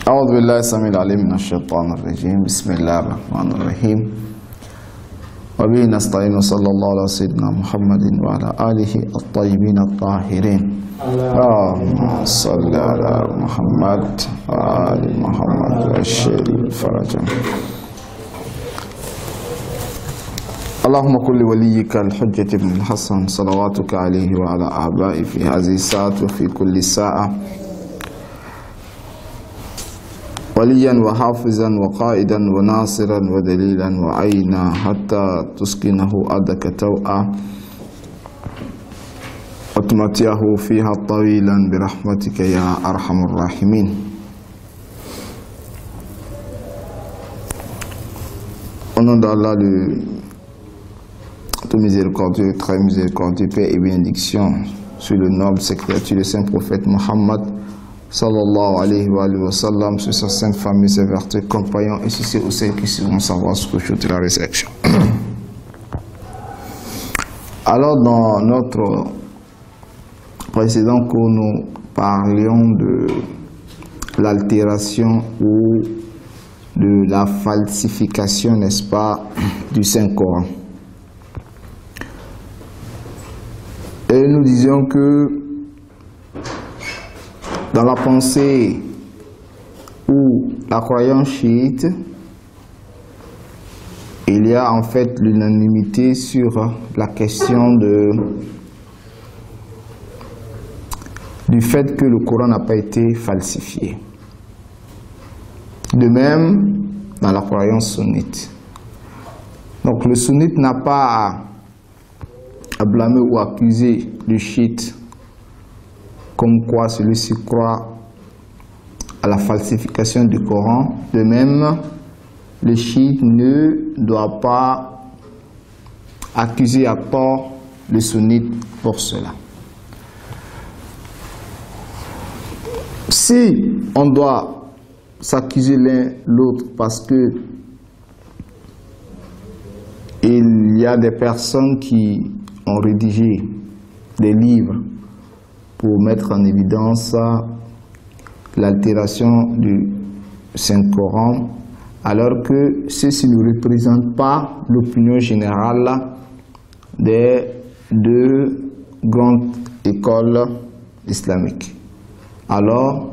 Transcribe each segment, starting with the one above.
أعوذ بالله السميع العليم من الشيطان الرجيم. بسم الله الرحمن الرحيم. وبه نستعين صلى الله على سيدنا محمد وعلى آله الطيبين الطاهرين. اللهم صل على محمد وآل محمد واشفِ فرجهم. اللهم كن لوليك الحجة بن الحسن صلواتك عليه وعلى آبائه في هذه الساعة وفي كل ساعة وليا وحافظا وقائدا وناصرا ودليلا وعينا حتى تسكنه أرضك توأا وتمتعه فيها طويلا برحمتك يا أرحم الراحمين. Au nom d'Allah, le tout miséricordieux, très miséricordieux, paix et bénédiction sur le noble secrétaire du saint prophète Mohammed sallallahu alayhi wa sallam, sur sa sainte famille, ses vertus, compagnons et sur ceux aussi qui seront savoir ce que je de la résurrection. Alors, dans notre précédent cours, nous parlions de l'altération ou de la falsification, n'est-ce pas, du Saint-Coran. Et nous disions que dans la pensée ou la croyance chiite, il y a en fait l'unanimité sur la question du fait que le Coran n'a pas été falsifié. De même, dans la croyance sunnite. Donc le sunnite n'a pas à blâmer ou accuser le chiite comme quoi celui-ci croit à la falsification du Coran. De même, le chiite ne doit pas accuser à tort le sunnite pour cela. Si on doit s'accuser l'un l'autre parce que il y a des personnes qui ont rédigé des livres pour mettre en évidence l'altération du Saint-Coran, alors que ceci ne représente pas l'opinion générale des deux grandes écoles islamiques. Alors,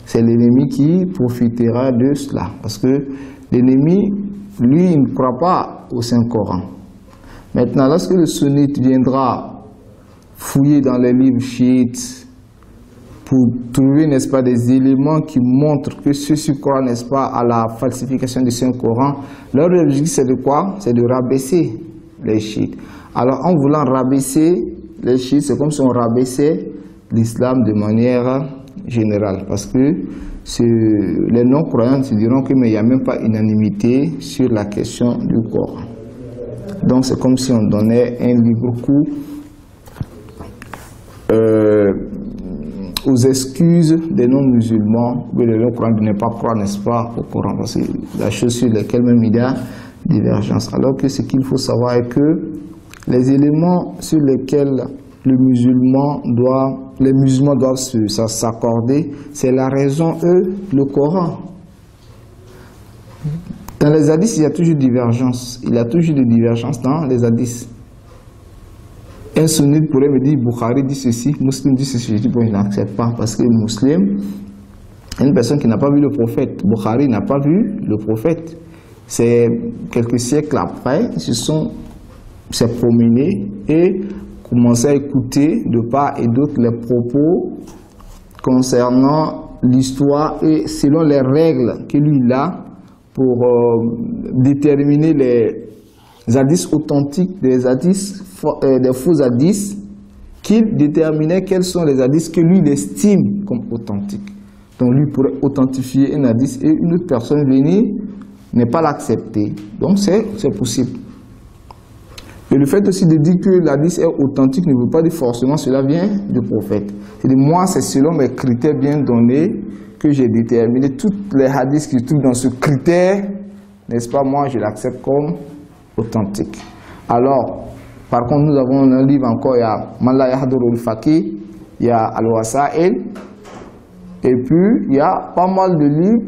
c'est l'ennemi qui profitera de cela, parce que l'ennemi, lui, il ne croit pas au Saint-Coran. Maintenant, lorsque le sunnite viendra fouiller dans les livres chiites pour trouver, n'est-ce pas, des éléments qui montrent que ceux-ci croient, n'est-ce pas, à la falsification du Saint-Coran, leur objectif c'est de quoi? C'est de rabaisser les chiites. Alors, en voulant rabaisser les chiites, c'est comme si on rabaissait l'islam de manière générale, parce que les non-croyants se diront que mais il n'y a même pas unanimité sur la question du Coran. Donc c'est comme si on donnait un libre coup aux excuses des non-musulmans, que les non-croyants de ne pas croire, n'est-ce pas, au Coran, parce que la chose sur laquelle même il y a divergence. Alors que ce qu'il faut savoir est que les éléments sur lesquels les musulmans doivent s'accorder, c'est la raison, le Coran. Dans les hadiths, il y a toujours divergence. Il y a toujours des divergences dans les hadiths. Un sunnite pourrait me dire, Bukhari dit ceci, Muslim dit ceci. Je dis, bon, je n'accepte pas, parce que Muslim, une personne qui n'a pas vu le prophète, Bukhari n'a pas vu le prophète. C'est quelques siècles après, il s'est promené et commencé à écouter de part et d'autre les propos concernant l'histoire et selon les règles que lui il a pour déterminer les hadiths authentiques des faux hadiths, qu'il déterminait quels sont les hadiths que lui il estime comme authentiques. Donc lui pourrait authentifier un hadith et une autre personne venir ne pas l'accepter. Donc c'est possible. Et le fait aussi de dire que l'hadith est authentique ne veut pas dire forcément cela vient du prophète. C'est-à-dire moi c'est selon mes critères bien donnés que j'ai déterminé toutes les hadiths qui se trouvent dans ce critère, n'est-ce pas, moi je l'accepte comme authentique. Alors, par contre nous avons un livre encore, il y a Man la yahdurul faqih, il y a Al-Wasa'il, Et puis, il y a pas mal de livres,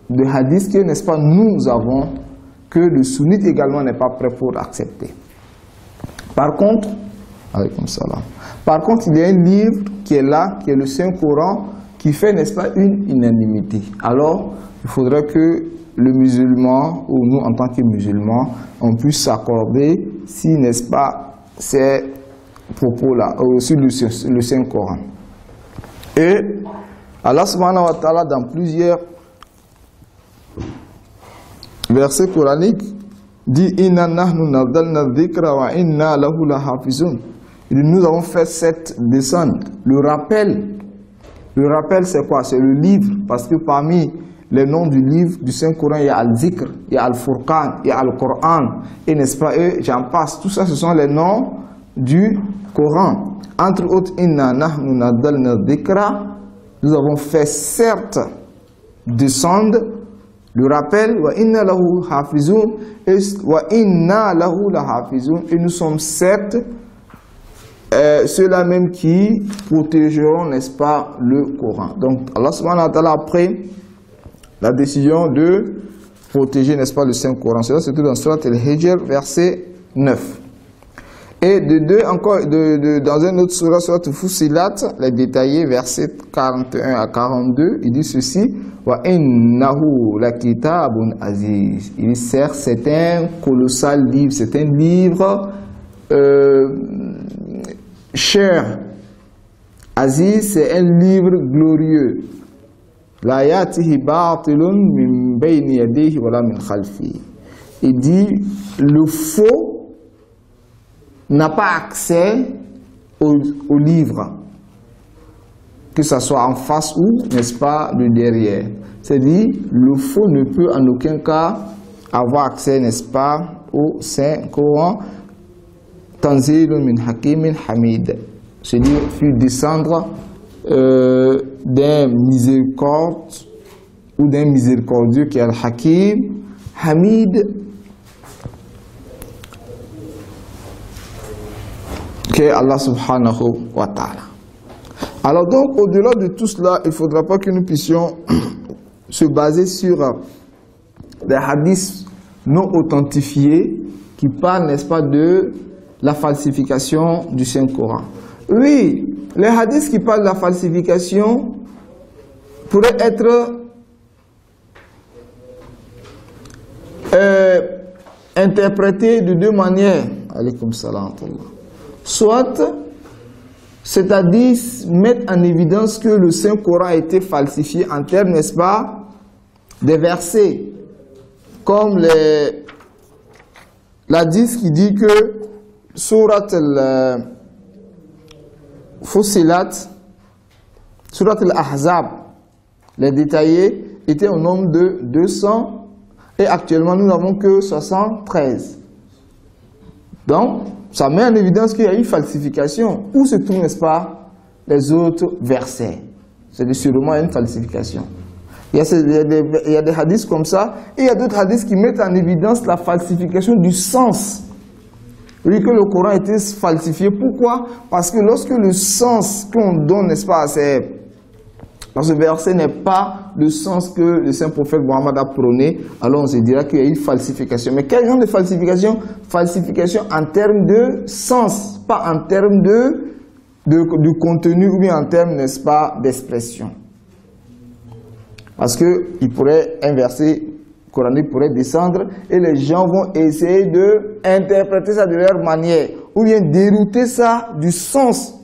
de hadiths que, n'est-ce pas, nous avons, que le sunnite également n'est pas prêt pour accepter. Par contre, il y a un livre qui est là, qui est le Saint-Coran, qui fait, n'est-ce pas, une unanimité. Alors, il faudrait que le musulman, ou nous en tant que musulmans, on puisse s'accorder si, n'est-ce pas, ces propos-là, sur le Saint-Coran. Et Allah subhanahu wa ta'ala, dans plusieurs versets coraniques, dit « Inna nahnu nazzalna dhikra wa inna lahu lahafizun » Nous avons fait cette descente. Le rappel c'est quoi? C'est le livre, parce que parmi les noms du livre du Saint-Coran, il y a Al-Zikr, il y a Al-Furqan, il y a Al-Coran, et n'est-ce pas, et j'en passe. Tout ça, ce sont les noms du Coran. Entre autres, Inna nahnu nazzalna dhikra, nous avons fait certes descendre le rappel, wa inna lahu hafizun, wa inna lahu lahafizun, et nous sommes certes ceux-là même qui protégeront, n'est-ce pas, le Coran. Donc Allah subhanahu wa ta'ala a pris la décision de protéger, n'est-ce pas, le Saint-Coran. Cela se trouve dans Surat Al-Hijr, verset 9. Et dans un autre surat, Surat Fussilat, les détaillés, versets 41 à 42, il dit ceci: Wa innahu la kitabun aziz. Il sert, c'est un colossal livre, c'est un livre cher. Aziz, c'est un livre glorieux. La yatihi batilun min bayni yadihi wala min khalfi. Il dit le faux n'a pas accès au livre, que ce soit en face ou, n'est-ce pas, de derrière. C'est-à-dire, le faux ne peut en aucun cas avoir accès, n'est-ce pas, au Saint-Coran. Tanzilun min hakimin hamid. C'est-à-dire, fut descendre d'un miséricorde ou d'un miséricordieux qui est Al-Hakim, Hamid, qu'est Allah subhanahu wa ta'ala. Alors donc, au-delà de tout cela, il ne faudra pas que nous puissions se baser sur des hadiths non authentifiés qui parlent, n'est-ce pas, de la falsification du Saint-Coran. Oui, les hadiths qui parlent de la falsification pourraient être interprétés de deux manières. Alaykoum salam. Soit, c'est-à-dire mettre en évidence que le Saint-Coran a été falsifié en termes, n'est-ce pas, des versets, comme l'hadith qui dit que Surat al-Fussilat, Surat al-Ahzab, les détaillés étaient au nombre de 200 et actuellement nous n'avons que 73. Donc, ça met en évidence qu'il y a eu falsification. Où se trouvent, n'est-ce pas, les autres versets? C'est sûrement une falsification. Il y a des hadiths comme ça, et il y a d'autres hadiths qui mettent en évidence la falsification du sens. Oui, que le Coran a été falsifié. Pourquoi? Parce que lorsque le sens qu'on donne, n'est-ce pas, dans ce verset n'est pas le sens que le saint prophète Mohammed a prôné, alors on se dira qu'il y a eu falsification. Mais quel genre de falsification? Falsification en termes de sens, pas en termes de contenu ou bien en termes, n'est-ce pas, d'expression. Parce que un verset coranique pourrait descendre et les gens vont essayer d'interpréter ça de leur manière ou bien dérouter ça du sens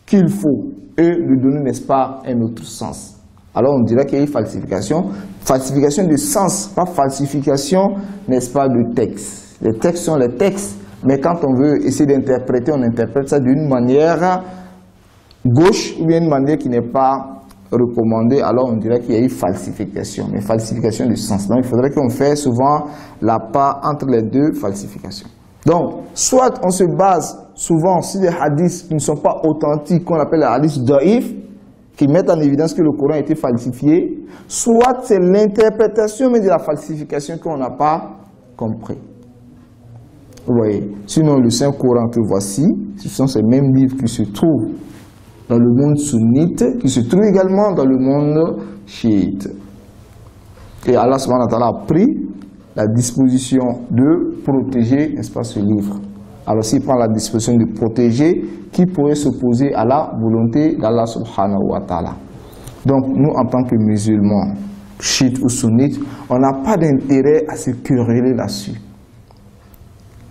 qu'il faut et lui donner, n'est-ce pas, un autre sens. Alors on dirait qu'il y a eu falsification de sens, pas falsification, n'est-ce pas, de texte. Les textes sont les textes, mais quand on veut essayer d'interpréter, on interprète ça d'une manière gauche ou bien une manière qui n'est pas recommandée, alors on dirait qu'il y a eu falsification, mais falsification de sens. Donc il faudrait qu'on fasse souvent la part entre les deux falsifications. Donc, soit on se base souvent sur des hadiths qui ne sont pas authentiques, qu'on appelle les hadiths da'if, qui mettent en évidence que le Coran a été falsifié, soit c'est l'interprétation mais de la falsification qu'on n'a pas compris. Vous voyez, sinon le Saint-Coran que voici, ce sont ces mêmes livres qui se trouvent dans le monde sunnite, qui se trouve également dans le monde chiite. Et Allah subhanahu wa ta'ala a pris la disposition de protéger, n'est-ce pas, ce livre. Alors s'il prend la disposition de protéger, qui pourrait s'opposer à la volonté d'Allah subhanahu wa ta'ala? Donc nous, en tant que musulmans, chiites ou sunnites, on n'a pas d'intérêt à se quereller là-dessus.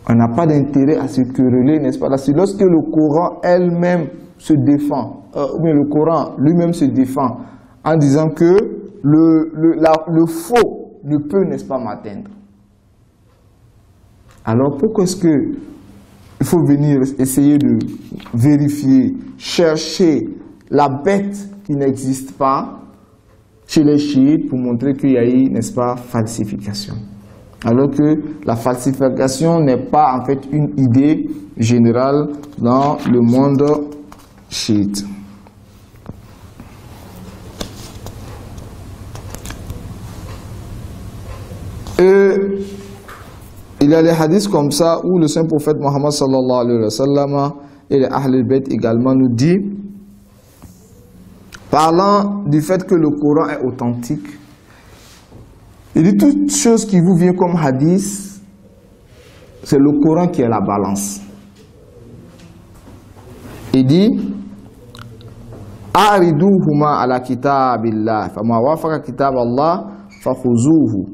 On n'a pas d'intérêt à se quereller, n'est-ce pas, là-dessus. Lorsque le Coran elle-même se défend, ou bien le Coran lui-même se défend, en disant que le faux ne peut, n'est-ce pas, m'atteindre. Alors pourquoi est-ce que il faut venir essayer de vérifier, chercher la bête qui n'existe pas chez les chiites pour montrer qu'il y a eu, n'est-ce pas, falsification? Alors que la falsification n'est pas en fait une idée générale dans le monde chiite. Et il y a les hadiths comme ça où le saint prophète Mohammed sallallahu alayhi wa sallam et les Ahl al-Bayt également nous dit, parlant du fait que le Coran est authentique, il dit toute chose qui vous vient comme hadith, c'est le Coran qui est la balance. Il dit, Ariduhuma ala kitabillah, fama wafaqa kitab Allah, fakhuzuhu.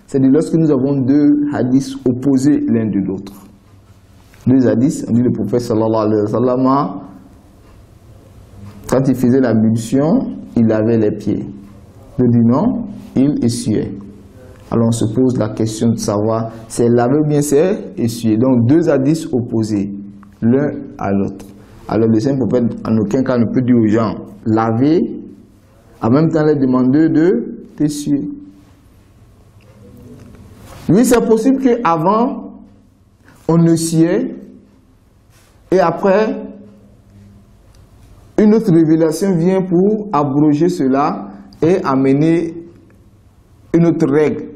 C'est-à-dire lorsque nous avons deux hadiths opposés l'un de l'autre. Deux hadiths, on dit le prophète sallallahu alayhi wa sallam, quand il faisait l'ablution, il lavait les pieds. Il dit non, il essuyait. Alors on se pose la question de savoir, c'est laver ou bien c'est essuyer. Donc deux hadiths opposés, l'un à l'autre. Alors le saint prophète en aucun cas ne peut dire aux gens, laver, en même temps les demander de t'essuyer. Oui, c'est possible qu'avant, on essuyait, et après, une autre révélation vient pour abroger cela et amener une autre règle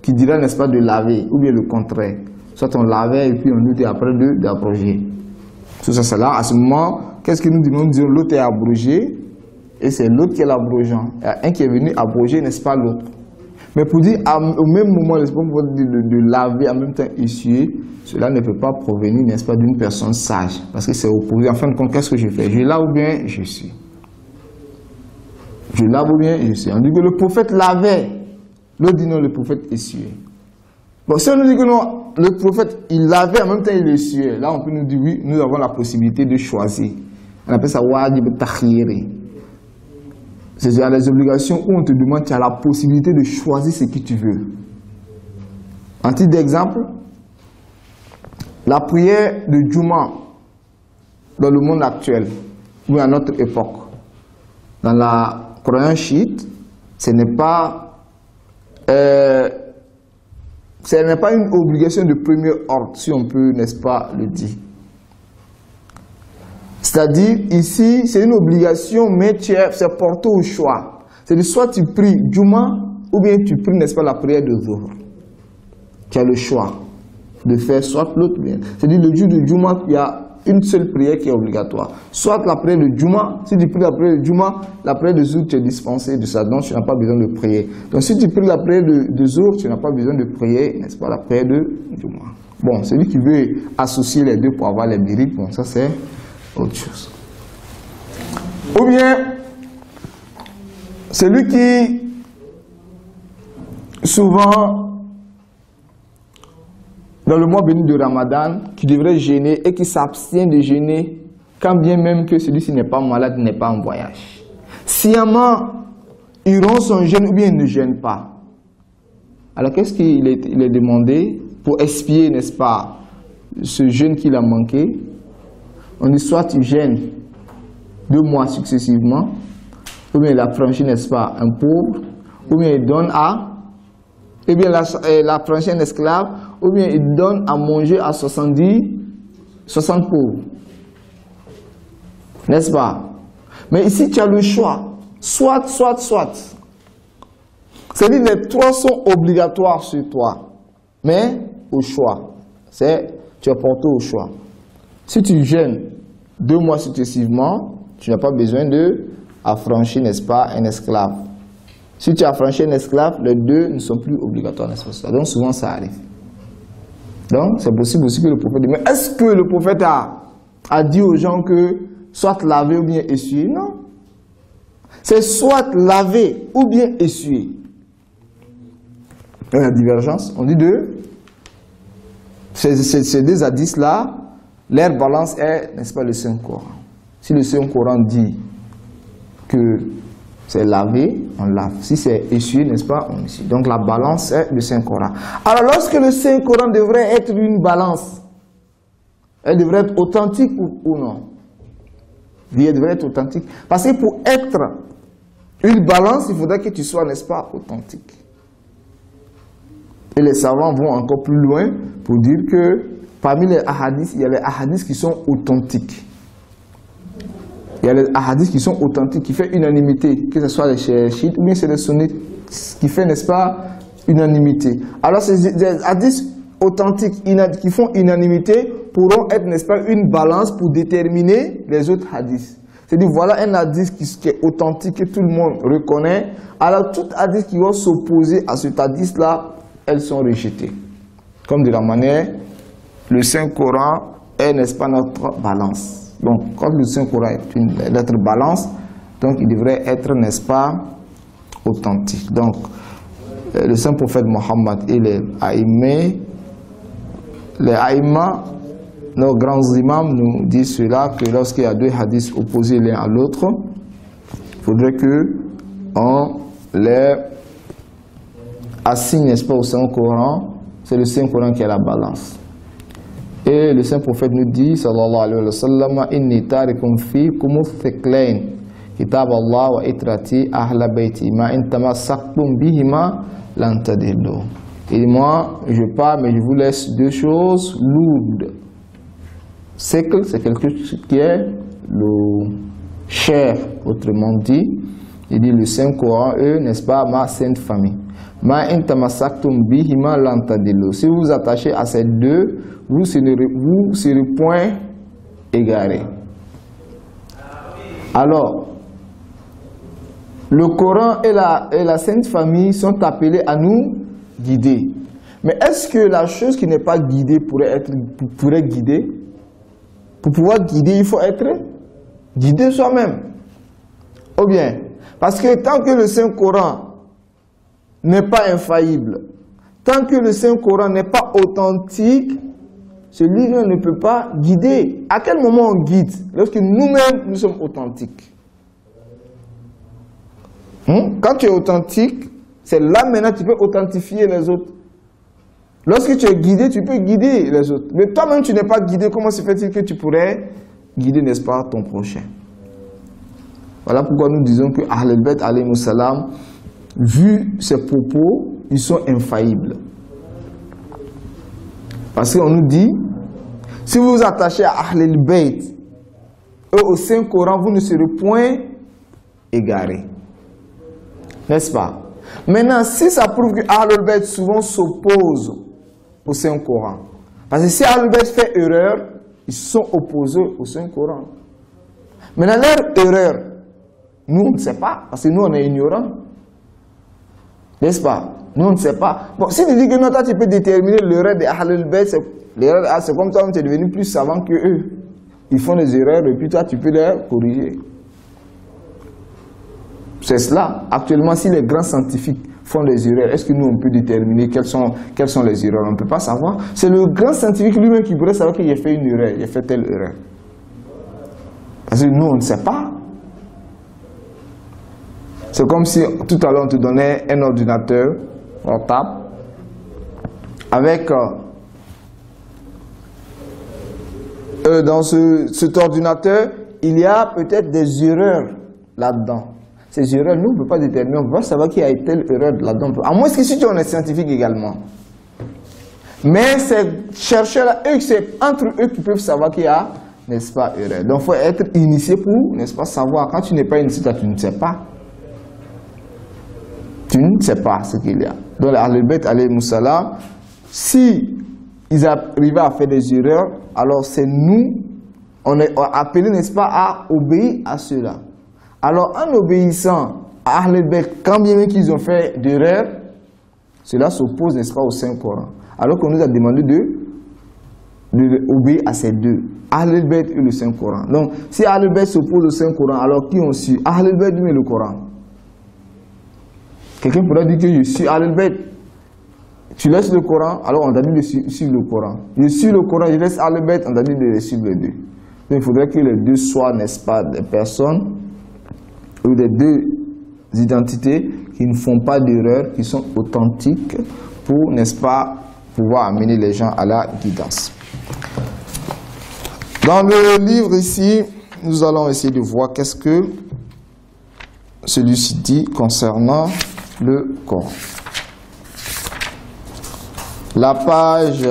qui dira, n'est-ce pas, de laver, ou bien le contraire. Soit on lavait et puis on nous dit après d'abroger. Tout ça, c'est là. À ce moment, qu'est-ce que nous disons? Nous disons l'autre est abrogé et c'est l'autre qui est l'abrogeant. Il y a un qui est venu abroger, n'est-ce pas, l'autre. Mais pour dire au même moment, n'est-ce pas, de laver en même temps essuyer, cela ne peut pas provenir, n'est-ce pas, d'une personne sage. Parce que c'est opposé. En fin de compte, qu'est-ce que je fais? Je lave ou bien je suis. Je lave ou bien je suis. On dit que le prophète lavait. L'autre dit non, le prophète essuyait. Bon, si on nous dit que non, le prophète, il lavait, en même temps il essuyait. Là, on peut nous dire oui, nous avons la possibilité de choisir. On appelle ça wajib takhiri. C'est-à-dire les obligations où on te demande, tu as la possibilité de choisir ce que tu veux. En titre d'exemple, la prière de Juma dans le monde actuel, ou à notre époque, dans la croyance chiite, ce n'est pas une obligation de premier ordre, si on peut, n'est-ce pas, le dire. C'est-à-dire, ici, c'est une obligation, mais c'est porté au choix. C'est-à-dire, soit tu pries Juma, ou bien tu pries, n'est-ce pas, la prière de Zuhr. Tu as le choix de faire soit l'autre bien. C'est-à-dire, le jour de Juma, il y a une seule prière qui est obligatoire. Soit la prière de Juma, si tu pries la prière de Juma, la prière de Zuhr, tu es dispensé de ça, donc tu n'as pas besoin de prier. Donc, si tu pries la prière de Zuhr, tu n'as pas besoin de prier, n'est-ce pas, la prière de Juma. Bon, celui qui veut associer les deux pour avoir les mérites, bon, ça c'est autre chose. Ou bien, celui qui souvent dans le mois béni de Ramadan, qui devrait jeûner et qui s'abstient de jeûner, quand bien même que celui-ci n'est pas malade, n'est pas en voyage. Sciemment, il rompt son jeûne ou bien il ne jeûne pas. Alors qu'est-ce qu'il est demandé pour expier, n'est-ce pas, ce jeûne qu'il a manqué? On dit soit tu jeûnes 2 mois successivement, ou bien il a franchi, n'est-ce pas, un pauvre, ou bien il donne à, ou bien il a franchi un esclave, ou bien il donne à manger à 60 pauvres. N'est-ce pas? Mais ici tu as le choix, soit. C'est-à-dire les 3 sont obligatoires sur toi, mais au choix. C'est tu es porté au choix. Si tu jeûnes 2 mois successivement, tu n'as pas besoin de affranchir, n'est-ce pas, un esclave. Si tu as affranchi un esclave, les 2 ne sont plus obligatoires, n'est-ce pas? Donc souvent ça arrive. Donc c'est possible aussi que le prophète dit, mais est-ce que le prophète a dit aux gens que soit laver ou bien essuyer? Non. C'est soit laver ou bien essuyer. Il y a divergence. On dit ces 2 hadiths-là, leur balance est, n'est-ce pas, le Saint-Coran. Si le Saint-Coran dit que c'est laver, on lave. Si c'est essuyer, n'est-ce pas, on essuie. Donc la balance est le Saint-Coran. Alors lorsque le Saint-Coran devrait être une balance, elle devrait être authentique ou non? Oui, elle devrait être authentique. Parce que pour être une balance, il faudrait que tu sois, n'est-ce pas, authentique. Et les savants vont encore plus loin pour dire que parmi les hadiths, il y a les hadiths qui sont authentiques. Il y a les hadiths qui sont authentiques, qui font unanimité, que ce soit les chiites ou bien c'est les sunnites, qui fait, n'est-ce pas, unanimité. Alors ces hadiths authentiques qui font unanimité pourront être, n'est-ce pas, une balance pour déterminer les autres hadiths. C'est-à-dire, voilà un hadith qui est authentique, que tout le monde reconnaît. Alors, tout hadith qui va s'opposer à cet hadith-là, elles sont rejetées. Comme de la manière, le Saint-Coran est, n'est-ce pas, notre balance. Donc, quand le Saint-Coran est notre balance, donc il devrait être, n'est-ce pas, authentique. Donc, le Saint-Prophète Mohammed et les Aïma, nos grands imams nous disent cela, que lorsqu'il y a 2 hadiths opposés l'un à l'autre, il faudrait qu'on les assigne, n'est-ce pas, au Saint-Coran. C'est le Saint-Coran qui est la balance. Et le Saint-Prophète nous dit, sallallahu alayhi wa sallam, inni tarikum fikum thiqlain, kitab Allah wa itrati ahla bayti, ma in tamassaktum bihima lan tadillu. Et moi, je pars, mais je vous laisse 2 choses lourdes. Thiql, c'est quelque chose qui est le cher, autrement dit. Il dit le Saint-Coran, eux, n'est-ce pas, ma sainte famille. Ma in tamassaktum bihima lan tadillu. Si vous vous attachez à ces 2, vous serez point égaré. Alors, le Coran et la Sainte Famille sont appelés à nous guider. Mais est-ce que la chose qui n'est pas guidée pourrait guider? Pour pouvoir guider, il faut être guidé soi-même. Ou bien, parce que tant que le Saint-Coran n'est pas infaillible, tant que le Saint-Coran n'est pas authentique, ce livre ne peut pas guider. À quel moment on guide? Lorsque nous-mêmes, nous sommes authentiques. Quand tu es authentique, c'est là maintenant que tu peux authentifier les autres. Lorsque tu es guidé, tu peux guider les autres. Mais toi-même, tu n'es pas guidé, comment se fait-il que tu pourrais guider, n'est-ce pas, ton prochain? Voilà pourquoi nous disons que Ahlul Bayt alayhimu salam, vu ses propos, ils sont infaillibles. Parce qu'on nous dit, si vous vous attachez à Ahlul Bayt, au Saint-Coran, vous ne serez point égarés. N'est-ce pas? Maintenant, si ça prouve que Ahlul Bayt souvent s'oppose au Saint-Coran, parce que si Ahlul Bayt fait erreur, ils sont opposés au Saint-Coran. Maintenant, leur erreur, nous on ne sait pas, parce que nous on est ignorants. N'est-ce pas? Nous on ne sait pas. Bon, si tu dis que non, toi tu peux déterminer l'erreur des Ahlul Bayt, c'est comme toi, tu es devenu plus savant que eux. Ils font des erreurs et puis toi tu peux les corriger. C'est cela. Actuellement, si les grands scientifiques font des erreurs, est-ce que nous on peut déterminer quelles sont les erreurs? On ne peut pas savoir. C'est le grand scientifique lui-même qui pourrait savoir qu'il a fait une erreur, il a fait telle erreur. Parce que nous on ne sait pas. C'est comme si tout à l'heure on te donnait un ordinateur portable avec dans cet ordinateur il y a peut-être des erreurs là-dedans. Ces erreurs, nous, on ne peut pas déterminer, on ne peut pas savoir qu'il y a telle erreur là-dedans. À moins que si tu es scientifique également. Mais ces chercheurs-là, c'est entre eux qui peuvent savoir qu'il y a, n'est-ce pas, erreur. Donc il faut être initié pour, n'est-ce pas, savoir. Quand tu n'es pas initié, tu ne sais pas. Tu ne sais pas ce qu'il y a. Donc, Ahlul Bayt alayhimu salam, si ils arrivaient à faire des erreurs, alors c'est nous, on est appelés, n'est-ce pas, à obéir à cela. Alors en obéissant à Ahl al-Bayt, quand bien même qu'ils ont fait d'erreurs, cela s'oppose, n'est-ce pas, au Saint-Coran. Alors qu'on nous a demandé d'obéir à ces deux, Ahl al-Bayt et le Saint-Coran. Donc si Ahl al-Bayt s'oppose au Saint-Coran, alors qui ont su Ahl al-Bayt mais le Coran? Quelqu'un pourrait dire que je suis Ahl al-Bayt. Tu laisses le Coran, alors on t'a dit de suivre le Coran. Je suis le Coran, je laisse Ahl al-Bayt, on t'a dit de suivre les deux. Donc il faudrait que les deux soient, n'est-ce pas, des personnes ou des deux identités qui ne font pas d'erreur, qui sont authentiques pour, n'est-ce pas, pouvoir amener les gens à la guidance. Dans le livre ici, nous allons essayer de voir qu'est-ce que celui-ci dit concernant le Coran. La page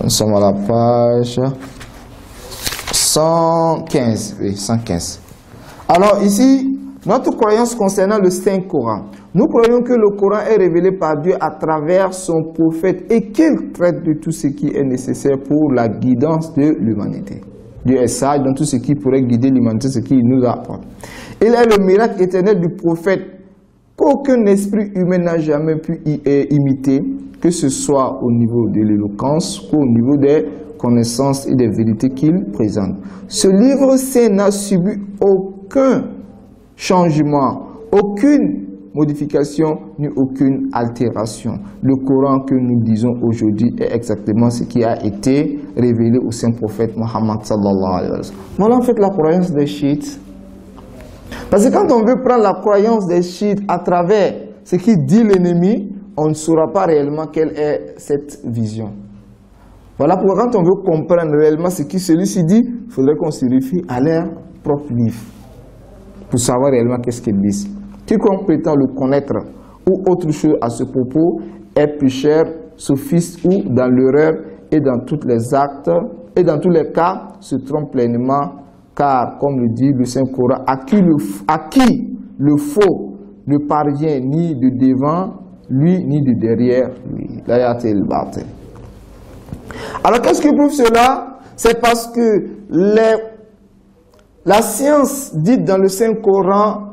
nous sommes à la page 115. Oui, 115. Alors ici, notre croyance concernant le Saint-Coran. Nous croyons que le Coran est révélé par Dieu à travers son prophète et qu'il traite de tout ce qui est nécessaire pour la guidance de l'humanité. Dieu est sage dans tout ce qui pourrait guider l'humanité, ce qu'il nous apprend. Il est le miracle éternel du prophète qu'aucun esprit humain n'a jamais pu imiter, que ce soit au niveau de l'éloquence ou au niveau des connaissances et des vérités qu'il présente. Ce livre saint n'a subi aucun changement, aucune modification ni aucune altération. Le Coran que nous disons aujourd'hui est exactement ce qui a été révélé au saint prophète Mohammed sallallahu alayhi wa sallam. Voilà en fait la croyance des chiites. Parce que quand on veut prendre la croyance des chiites à travers ce qui dit l'ennemi, on ne saura pas réellement quelle est cette vision. Voilà pourquoi quand on veut comprendre réellement ce qui celui-ci dit, il faudrait qu'on se réfère à leur propre livre pour savoir réellement qu'est-ce qu'ils disent. Quiconque prétend le connaître ou autre chose à ce propos est pécheur, sophiste ou dans l'erreur et dans tous les actes et dans tous les cas se trompe pleinement, car comme le dit le Saint-Coran, à qui le faux ne parvient ni de devant lui ni de derrière lui. Alors qu'est-ce qui prouve cela? C'est parce que la science dite dans le Saint-Coran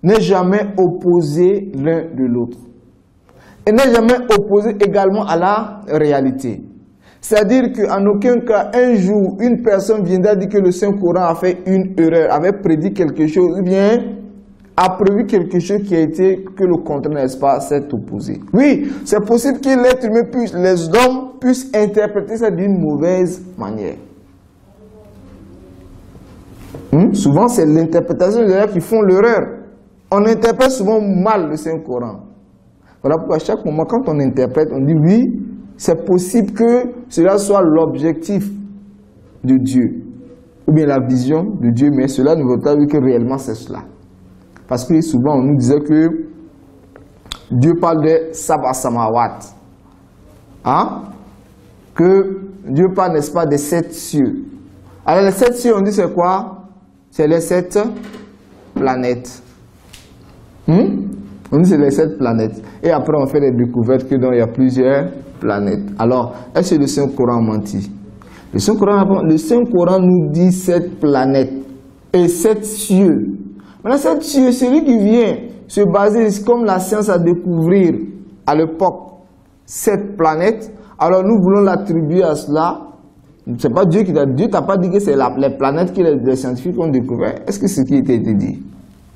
n'est jamais opposée l'un de l'autre. Et n'est jamais opposée également à la réalité. C'est-à-dire qu'en aucun cas, un jour, une personne viendra dire que le Saint-Coran a fait une erreur, avait prédit quelque chose, ou bien a prévu quelque chose qui a été, que le contraire, n'est-ce pas, s'est opposé. Oui, c'est possible que l'être humain puisse, les hommes puissent interpréter ça d'une mauvaise manière. Souvent, c'est l'interprétation des gens qui font l'erreur. On interprète souvent mal le Saint-Coran. Voilà pourquoi à chaque moment, quand on interprète, on dit oui, c'est possible que cela soit l'objectif de Dieu, ou bien la vision de Dieu, mais cela ne veut pas dire que réellement c'est cela. Parce que souvent on nous disait que Dieu parle de Sab'a Samawat. Hein? Que Dieu parle, n'est-ce pas, des 7 cieux. Alors les 7 cieux, on dit c'est quoi? C'est les 7 planètes. On dit c'est les 7 planètes. Et après on fait des découvertes que donc il y a plusieurs planètes. Alors, est-ce que le Saint-Coran mentit? Le Saint-Coran nous dit 7 planètes et 7 cieux. Maintenant, 7 cieux, celui qui vient se baser comme la science à découvrir à l'époque 7 planètes, alors nous voulons l'attribuer à cela. C'est pas Dieu qui t'a dit. Dieu t'a pas dit que c'est les planètes que les scientifiques ont découvert. Est-ce que c'est ce qui a été dit?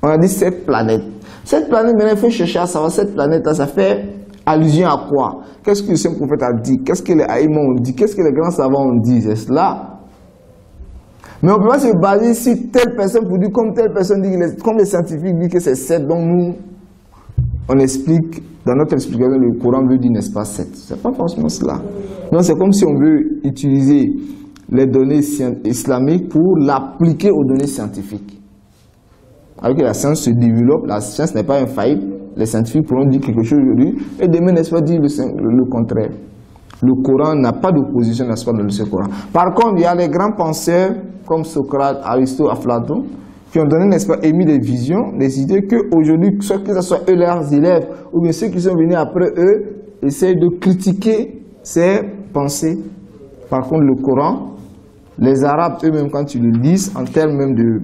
On a dit 7 planètes. Cette planète, maintenant, il faut chercher à savoir cette planète-là, ça fait allusion à quoi? Qu'est-ce que le Saint Prophète a dit? Qu'est-ce que les haïmans ont dit? Qu'est-ce que les grands savants ont dit? C'est cela. Mais on ne peut pas se baser si telle personne pour dire comme telle personne dit, comme les scientifiques disent que c'est 7, donc nous, on explique, dans notre explication, le Coran veut dire, n'est-ce pas, 7. C'est pas forcément cela. Non, c'est comme si on veut utiliser les données islamiques pour l'appliquer aux données scientifiques. Alors que la science se développe, la science n'est pas infaillible. Les scientifiques pourront dire quelque chose aujourd'hui et demain, n'est-ce pas, dire le contraire. Le Coran n'a pas d'opposition, n'est-ce pas, dans le Coran. Par contre, il y a les grands penseurs comme Socrate, Aristote, Platon qui ont donné, n'est-ce pas, émis des visions, des idées qu'aujourd'hui, soit que ce soit eux leurs élèves, ou bien ceux qui sont venus après eux, essayent de critiquer ces pensées. Par contre, le Coran, les Arabes eux-mêmes, quand ils le lisent, en termes même de,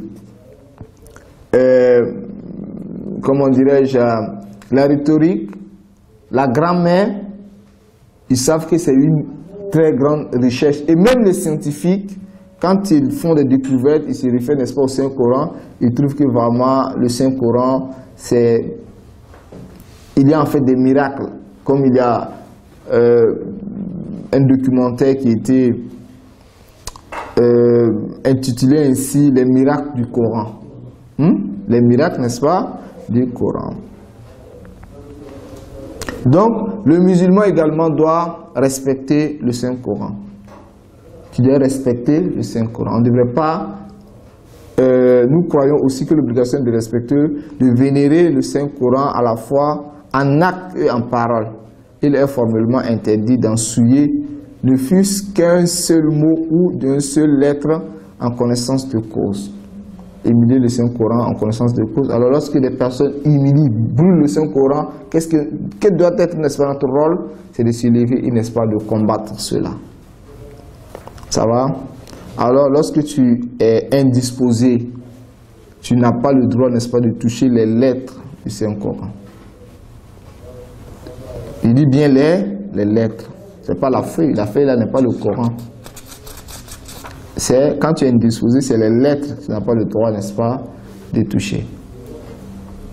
comment dirais-je, la rhétorique, la grammaire, ils savent que c'est une très grande recherche. Et même les scientifiques, quand ils font des découvertes, ils se réfèrent, n'est-ce pas, au Saint-Coran, ils trouvent que vraiment le Saint-Coran, il y a en fait des miracles. Comme il y a un documentaire qui était intitulé ainsi « Les miracles du Coran ». Les miracles, n'est-ce pas, du Coran. Donc, le musulman également doit respecter le Saint-Coran. Tu dois respecter le Saint-Coran. On ne devrait pas... nous croyons aussi que l'obligation de respecter, de vénérer le Saint-Coran à la fois en acte et en parole. Il est formellement interdit d'en souiller ne fût-ce qu'un seul mot ou d'une seule lettre en connaissance de cause. Humilier le Saint-Coran en connaissance de cause. Alors lorsque des personnes humilient, brûlent le Saint-Coran, quel doit être, n'est-ce pas, notre rôle? C'est de se lever et, n'est-ce pas, de combattre cela. Ça va? Alors lorsque tu es indisposé, tu n'as pas le droit, n'est-ce pas, de toucher les lettres du Saint-Coran. Il dit bien les lettres. Ce n'est pas la feuille là n'est pas le Coran. C'est quand tu es indisposé, c'est les lettres, tu n'as pas le droit, n'est-ce pas, de toucher.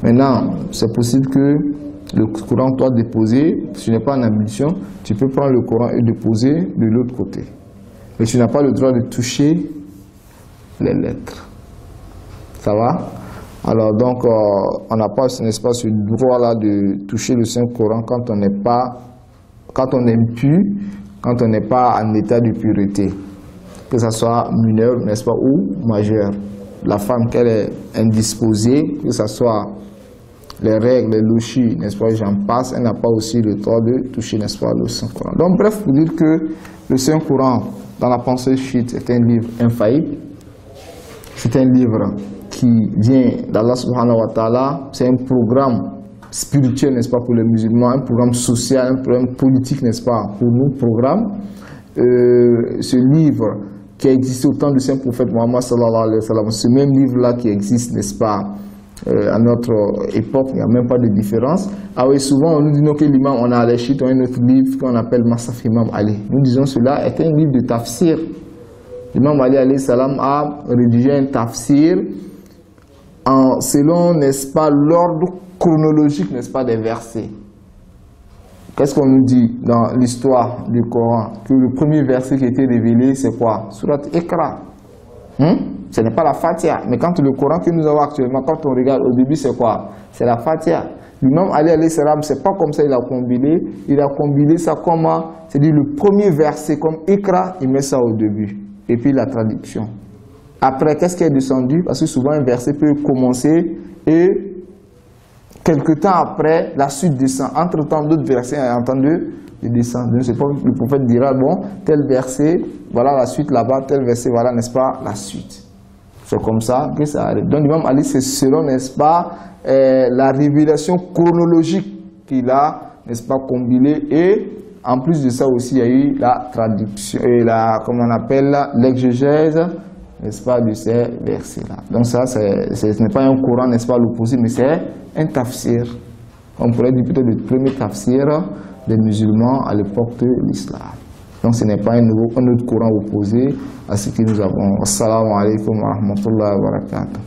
Maintenant, c'est possible que le Coran soit déposé, si tu n'es pas en ablution, tu peux prendre le Coran et déposer de l'autre côté. Mais tu n'as pas le droit de toucher les lettres. Ça va? Alors donc, on n'a pas, n'est-ce pas, ce droit-là de toucher le Saint-Coran quand on n'est pas, quand on est impur, quand on n'est pas en état de pureté. Que ce soit mineur, n'est-ce pas, ou majeur. La femme qu'elle est indisposée, que ce soit les règles, les louchis, n'est-ce pas, j'en passe, elle n'a pas aussi le droit de toucher, n'est-ce pas, le Saint-Coran. Donc bref, pour dire que le Saint-Coran, dans la pensée chiite, est un livre infaillible. C'est un livre qui vient d'Allah subhanahu wa ta'ala. C'est un programme spirituel, n'est-ce pas, pour les musulmans, un programme social, un programme politique, n'est-ce pas, pour nous, programme. Ce livre qui a existé au temps du saint prophète Mohammed sallallahu alayhi wa sallam, ce même livre-là qui existe, n'est-ce pas, à notre époque, il n'y a même pas de différence. Ah oui, souvent on nous dit non, que l'imam, on a les chiites, on a un autre livre qu'on appelle Masaf Imam Ali. Nous disons cela est un livre de tafsir. L'imam Ali alayhi salam a rédigé un tafsir selon, n'est-ce pas, l'ordre chronologique, n'est-ce pas, des versets. Qu'est-ce qu'on nous dit dans l'histoire du Coran? Que le premier verset qui a été révélé, c'est quoi? Surat Iqra. Ce n'est pas la Fatiha. Mais quand le Coran que nous avons actuellement, quand on regarde au début, c'est quoi? C'est la Fatiha. L'imam Ali alayhi salam, c'est pas comme ça il a combiné. Il a combiné ça comment? C'est-à-dire le premier verset comme Iqra, il met ça au début. Et puis la traduction. Après, qu'est-ce qui est descendu? Parce que souvent un verset peut commencer et quelque temps après, la suite descend. Entre-temps, d'autres versets ont entendu descendre. Je ne sais pas, le prophète dira, bon, tel verset, voilà la suite là-bas, tel verset, voilà, n'est-ce pas, la suite. C'est comme ça que ça arrive. Donc, l'imam Ali, c'est selon, n'est-ce pas, la révélation chronologique qu'il a, n'est-ce pas, combinée. Et en plus de ça aussi, il y a eu la traduction, et la, comment on appelle, l'exégèse, n'est-ce pas, de ces versets-là. Donc ça, ce n'est pas un Coran, n'est-ce pas, l'opposé, mais c'est un tafsir. On pourrait dire plutôt le premier tafsir des musulmans à l'époque de l'islam. Donc ce n'est pas un autre Coran opposé à ce que nous avons. Assalamu alaikum wa rahmatullahi wa barakatuh.